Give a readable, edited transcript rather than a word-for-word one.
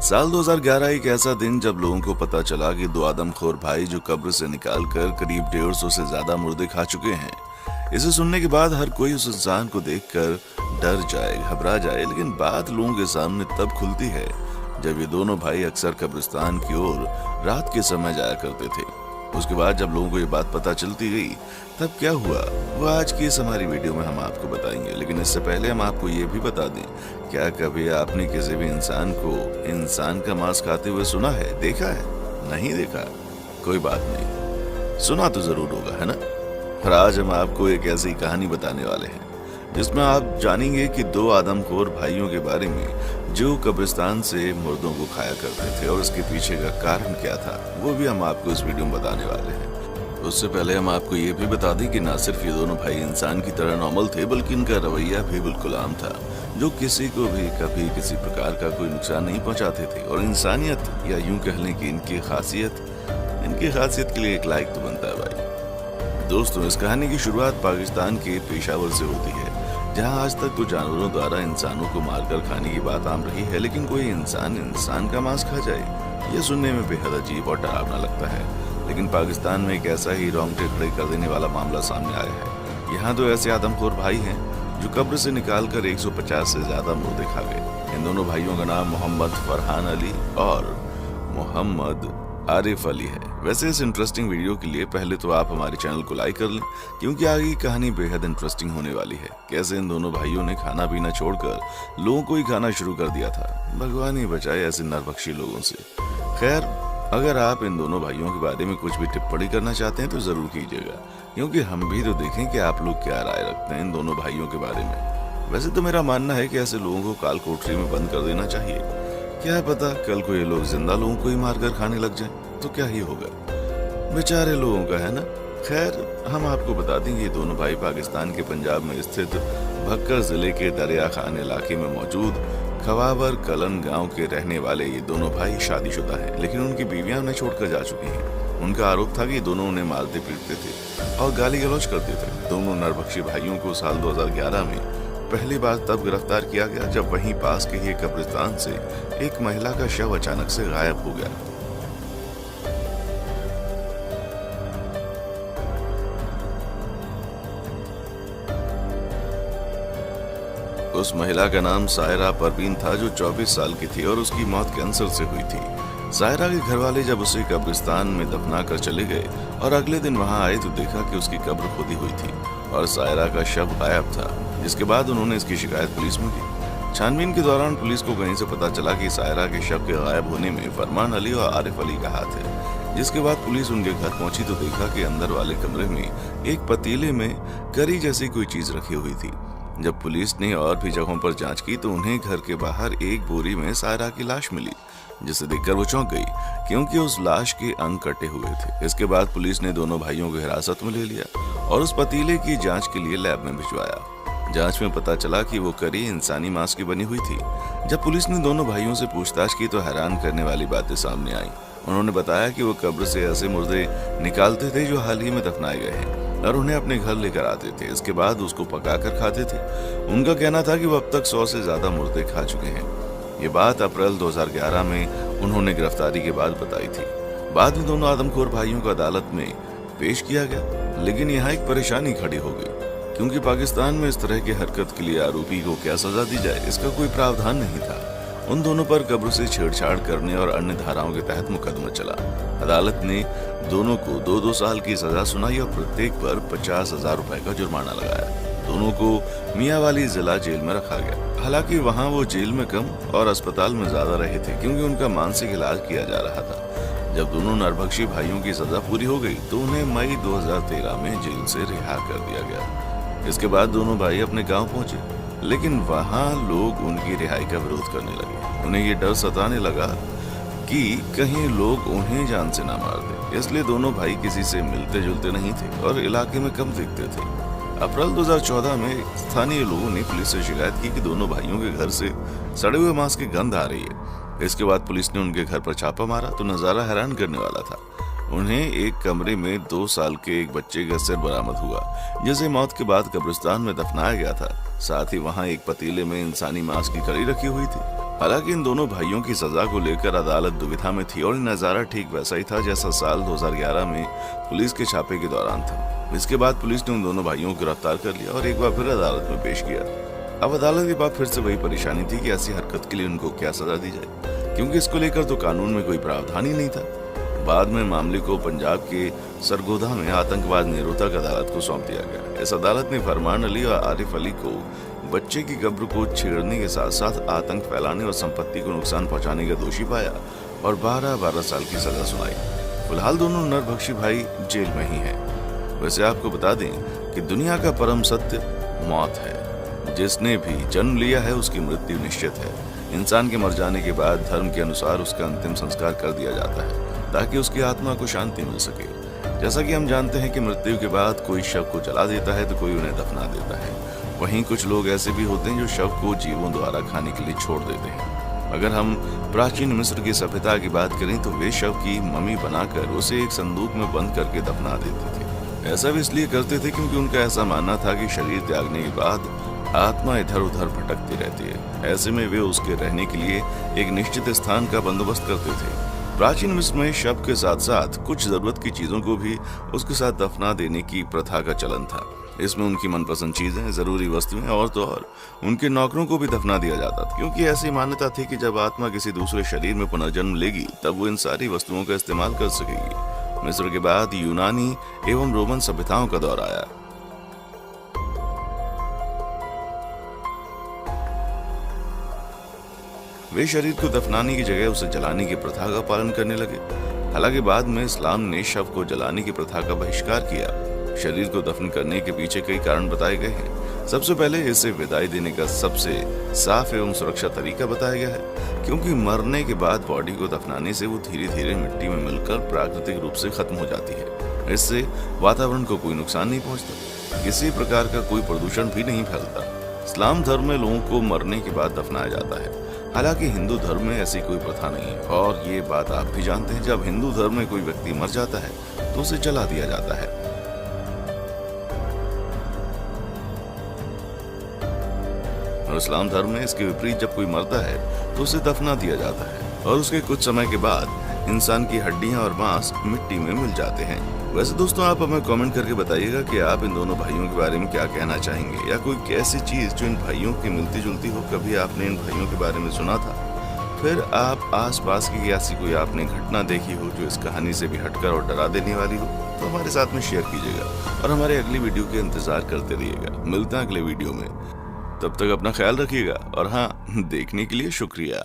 साल 2011 एक ऐसा दिन जब लोगों को पता चला कि दो आदमखोर भाई जो कब्र से निकालकर करीब 150 से ज्यादा मुर्दे खा चुके हैं। इसे सुनने के बाद हर कोई उस इंसान को देखकर डर जाए, घबरा जाए, लेकिन बात लोगों के सामने तब खुलती है जब ये दोनों भाई अक्सर कब्रिस्तान की ओर रात के समय जाया करते थे। उसके बाद जब लोगों को ये बात पता चलती गई तब क्या हुआ वो आज की इस हमारी वीडियो में हम आपको बताएंगे। लेकिन इससे पहले हम आपको ये भी बता दें, क्या कभी आपने किसी भी इंसान को इंसान का मांस खाते हुए सुना है, देखा है? नहीं देखा, कोई बात नहीं, सुना तो जरूर होगा, है ना। और आज हम आपको एक ऐसी कहानी बताने वाले हैं जिसमें आप जानेंगे कि दो आदमखोर भाइयों के बारे में जो कब्रिस्तान से मुर्दों को खाया करते थे और उसके पीछे का कारण क्या था, वो भी हम आपको इस वीडियो में बताने वाले हैं। उससे पहले हम आपको ये भी बता दें कि ना सिर्फ ये दोनों भाई इंसान की तरह नॉर्मल थे, बल्कि इनका रवैया भी बिल्कुल आम था, जो किसी को भी कभी किसी प्रकार का कोई नुकसान नहीं पहुंचाते थे। और इंसानियत या यूं कह लें कि इनकी खासियत के लिए एक लाइक तो बनता है भाई। दोस्तों, इस कहानी की शुरुआत पाकिस्तान के पेशावर से होती है, जहां आज तक तो जानवरों द्वारा इंसानों को मारकर खाने की बात आम रही है, लेकिन कोई इंसान का मांस खा जाए, ये सुनने में बेहद अजीब और डरावना लगता है। लेकिन पाकिस्तान में एक ऐसा ही रोंगटे खड़े कर देने वाला मामला सामने आया है। यहाँ तो ऐसे आदमखोर भाई हैं जो कब्र से निकालकर 150 से ज्यादा मुर्दे खा गए। इन दोनों भाइयों का नाम मोहम्मद फरहान अली और मोहम्मद आरिफ अली है। वैसे इस इंटरेस्टिंग वीडियो के लिए पहले तो आप हमारे चैनल को लाइक कर लें, क्योंकि आगे की कहानी बेहद इंटरेस्टिंग होने वाली है। कैसे इन दोनों भाइयों ने खाना पीना छोड़कर लोगों को ही खाना शुरू कर दिया था। भगवान ही बचाए ऐसे नरभक्षी लोगों से। खैर, अगर आप इन दोनों भाइयों के बारे में कुछ भी टिप्पणी करना चाहते हैं तो जरूर कीजिएगा, क्योंकि हम भी तो देखें कि आप लोग क्या राय रखते हैं इन दोनों भाइयों के बारे में। वैसे तो मेरा मानना है कि ऐसे लोगों को काल कोठरी में बंद कर देना चाहिए। क्या पता कल को ये लोग जिंदा लोगों को ही मारकर खाने लग जाएं, तो क्या ही होगा, बेचारे लोगों का, है ना। खैर, हम आपको बता दें कि ये दोनों भाई पाकिस्तान के पंजाब में स्थित भक्कर जिले के दरिया खान इलाके में मौजूद खवाबर कलन गांव के रहने वाले ये दोनों भाई शादीशुदा हैं, लेकिन उनकी बीवियां उन्हें छोड़कर जा चुकी हैं। उनका आरोप था कि दोनों उन्हें मारते पीटते थे और गाली गलौज करते थे। दोनों नरभक्षी भाइयों को साल 2011 में पहली बार तब गिरफ्तार किया गया जब वहीं पास के ही कब्रिस्तान से एक महिला का शव अचानक से गायब हो गया। उस महिला का नाम सायरा परवीन था, जो 24 साल की थी और उसकी मौत कैंसर से हुई थी। सायरा के घर वाले जब उसे कब्रिस्तान में दफना कर चले गए और अगले दिन वहां आए तो देखा कि उसकी कब्र खोदी हुई थी और सायरा का शव गायब था, जिसके बाद उन्होंने इसकी शिकायत पुलिस में की। छानबीन के दौरान पुलिस को कहीं से पता चला कि सायरा के शव के गायब होने में फरमान अली और आरिफ अली का हाथ है। जिसके बाद पुलिस उनके घर पहुंची तो देखा कि अंदर वाले कमरे में एक पतीले में करी जैसी कोई चीज रखी हुई थी। जब पुलिस ने और भी जगहों पर जांच की तो उन्हें घर के बाहर एक बोरी में सायरा की लाश मिली, जिसे देखकर वो चौंक गई, क्योंकि उस लाश के अंग कटे हुए थे। इसके बाद पुलिस ने दोनों भाइयों को हिरासत में ले लिया और उस पतीले की जांच के लिए लैब में भिजवाया। जांच में पता चला कि वो करी इंसानी मांस की बनी हुई थी। जब पुलिस ने दोनों भाइयों से पूछताछ की तो हैरान करने वाली बातें सामने आई। उन्होंने बताया कि वो कब्र से ऐसे मुर्दे निकालते थे जो हाल ही में दफनाए गए हैं और उन्हें अपने घर लेकर आते थे। इसके बाद उसको पकाकर खाते थे। उनका कहना था कि वो अब तक 100 से ज्यादा मुर्दे खा चुके हैं। ये बात अप्रैल 2011 में उन्होंने गिरफ्तारी के बाद बताई थी। बाद में दोनों आदमखोर भाइयों को अदालत में पेश किया गया, लेकिन यहाँ एक परेशानी खड़ी हो गई, क्योंकि पाकिस्तान में इस तरह की हरकत के लिए आरोपी को क्या सजा दी जाए, इसका कोई प्रावधान नहीं था। उन दोनों पर कब्र से छेड़छाड़ करने और अन्य धाराओं के तहत मुकदमा चला। अदालत ने दोनों को 2-2 साल की सजा सुनाई और प्रत्येक पर 50,000 रुपए का जुर्माना लगाया। दोनों को मियांवाली जिला जेल में रखा गया। हालांकि वहां वो जेल में कम और अस्पताल में ज्यादा रहे थे, क्योंकि उनका मानसिक इलाज किया जा रहा था। जब दोनों नरभक्षी भाइयों की सजा पूरी हो गई तो उन्हें मई 2013 में जेल से रिहा कर दिया गया। इसके बाद दोनों भाई अपने गाँव पहुंचे, लेकिन वहां लोग उनकी रिहाई का विरोध करने लगे। उन्हें ये डर सताने लगा कि कहीं लोग उन्हें जान से ना मार दें, इसलिए दोनों भाई किसी से मिलते जुलते नहीं थे और इलाके में कम दिखते थे। अप्रैल 2014 में स्थानीय लोगों ने पुलिस से शिकायत की कि दोनों भाइयों के घर से सड़े हुए मांस की गंध आ रही है। इसके बाद पुलिस ने उनके घर पर छापा मारा तो नजारा हैरान करने वाला था। उन्हें एक कमरे में 2 साल के एक बच्चे का सिर बरामद हुआ, जिसे मौत के बाद कब्रिस्तान में दफनाया गया था। साथ ही वहां एक पतीले में इंसानी मांस की कड़ी रखी हुई थी। हालांकि इन दोनों भाइयों की सजा को लेकर अदालत दुविधा में थी और नजारा ठीक वैसा ही था जैसा साल 2011 में पुलिस के छापे के दौरान था। इसके बाद पुलिस ने उन दोनों भाइयों को गिरफ्तार कर लिया और एक बार फिर अदालत में पेश किया। अब अदालत के बाद फिर से वही परेशानी थी कि ऐसी हरकत के लिए उनको क्या सजा दी जाए, क्योंकि इसको लेकर तो कानून में कोई प्रावधान ही नहीं था। बाद में मामले को पंजाब के सरगोधा में आतंकवाद निरोधक अदालत को सौंप दिया गया। इस अदालत ने फरमान अली और आरिफ अली को बच्चे की कब्र को छेड़ने के साथ साथ आतंक फैलाने और संपत्ति को नुकसान पहुंचाने का दोषी पाया और 12 साल की सजा सुनाई। फिलहाल दोनों नरभक्षी भाई जेल में ही हैं। वैसे आपको बता दें कि दुनिया का परम सत्य मौत है। जिसने भी जन्म लिया है उसकी मृत्यु निश्चित है। इंसान के मर जाने के बाद धर्म के अनुसार उसका अंतिम संस्कार कर दिया जाता है ताकि उसकी आत्मा को शांति मिल सके। जैसा कि हम जानते हैं कि मृत्यु के बाद कोई शव को जला देता है तो कोई उन्हें दफना देता है। वहीं कुछ लोग ऐसे भी होते हैं जो शव को जीवों द्वारा खाने के लिए छोड़ देते हैं। अगर हम प्राचीन मिस्र की सभ्यता की बात करें तो वे शव की मम्मी बनाकर उसे एक संदूक में बंद करके दफना देते थे। ऐसा भी इसलिए करते थे क्योंकि उनका ऐसा मानना था कि शरीर त्यागने के बाद आत्मा इधर उधर भटकती रहती है। ऐसे में वे उसके रहने के लिए एक निश्चित स्थान का बंदोबस्त करते थे। प्राचीन मिस्र में शव के साथ साथ कुछ जरूरत की चीजों को भी उसके साथ दफना देने की प्रथा का चलन था। इसमें उनकी मनपसंद चीजें, जरूरी वस्तुएं और तो और उनके नौकरों को भी दफना दिया जाता था, क्योंकि ऐसी मान्यता थी कि जब आत्मा किसी दूसरे शरीर में पुनर्जन्म लेगी तब वो इन सारी वस्तुओं का इस्तेमाल कर सकेगी। मिस्र के बाद यूनानी एवं रोमन सभ्यताओं का दौर आया। वे शरीर को दफनाने की जगह उसे जलाने की प्रथा का पालन करने लगे। हालांकि बाद में इस्लाम ने शव को जलाने की प्रथा का बहिष्कार किया। शरीर को दफन करने के पीछे कई कारण बताए गए हैं। सबसे पहले इसे विदाई देने का सबसे साफ एवं सुरक्षित तरीका बताया गया है, क्योंकि मरने के बाद बॉडी को दफनाने से वो धीरे धीरे मिट्टी में मिलकर प्राकृतिक रूप से खत्म हो जाती है। इससे वातावरण को कोई नुकसान नहीं पहुंचता, किसी प्रकार का कोई प्रदूषण भी नहीं फैलता। इस्लाम धर्म में लोगों को मरने के बाद दफनाया जाता है। हालांकि हिंदू धर्म में ऐसी कोई प्रथा नहीं है और ये बात आप भी जानते हैं। जब हिंदू धर्म में कोई व्यक्ति मर जाता है तो उसे जला दिया जाता है। और इस्लाम धर्म में इसके विपरीत जब कोई मरता है तो उसे दफना दिया जाता है और उसके कुछ समय के बाद इंसान की हड्डियां और मांस मिट्टी में मिल जाते हैं। वैसे दोस्तों, आप हमें कमेंट करके बताइएगा कि आप इन दोनों भाइयों के बारे में क्या कहना चाहेंगे, या कोई ऐसी चीज जो इन भाइयों की मिलती जुलती हो। कभी आपने इन भाइयों के बारे में सुना था? फिर आप आसपास की ऐसी कोई आपने घटना देखी हो जो इस कहानी से भी हटकर और डरा देने वाली हो, तो हमारे साथ में शेयर कीजिएगा और हमारे अगली वीडियो के इंतजार करते रहिएगा। मिलते हैं अगले वीडियो में, तब तक अपना ख्याल रखिएगा और हाँ, देखने के लिए शुक्रिया।